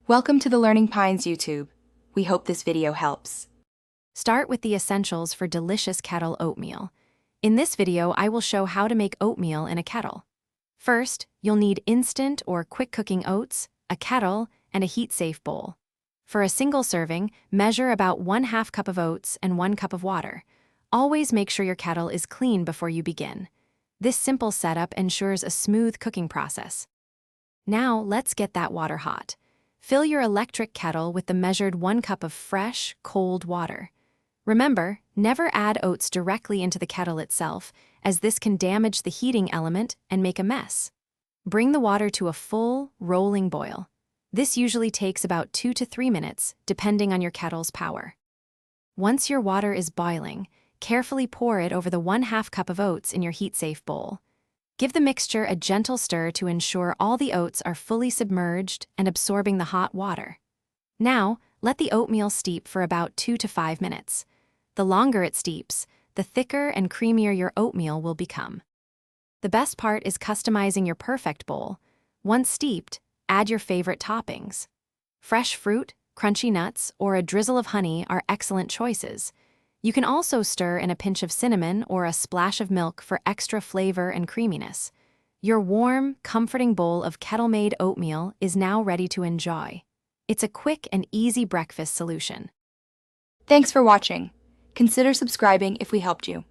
Welcome to the Learning Pines YouTube. We hope this video helps. Start with the essentials for delicious kettle oatmeal. In this video, I will show how to make oatmeal in a kettle. First, you'll need instant or quick cooking oats, a kettle, and a heat-safe bowl. For a single serving, measure about 1/2 cup of oats and 1 cup of water. Always make sure your kettle is clean before you begin. This simple setup ensures a smooth cooking process. Now, let's get that water hot. Fill your electric kettle with the measured 1 cup of fresh, cold water. Remember, never add oats directly into the kettle itself, as this can damage the heating element and make a mess. Bring the water to a full, rolling boil. This usually takes about 2 to 3 minutes, depending on your kettle's power. Once your water is boiling, carefully pour it over the 1/2 cup of oats in your heat-safe bowl. Give the mixture a gentle stir to ensure all the oats are fully submerged and absorbing the hot water. Now, let the oatmeal steep for about 2 to 5 minutes. The longer it steeps, the thicker and creamier your oatmeal will become. The best part is customizing your perfect bowl. Once steeped, add your favorite toppings. Fresh fruit, crunchy nuts, or a drizzle of honey are excellent choices. You can also stir in a pinch of cinnamon or a splash of milk for extra flavor and creaminess. Your warm, comforting bowl of kettle-made oatmeal is now ready to enjoy. It's a quick and easy breakfast solution. Thanks for watching. Consider subscribing if we helped you.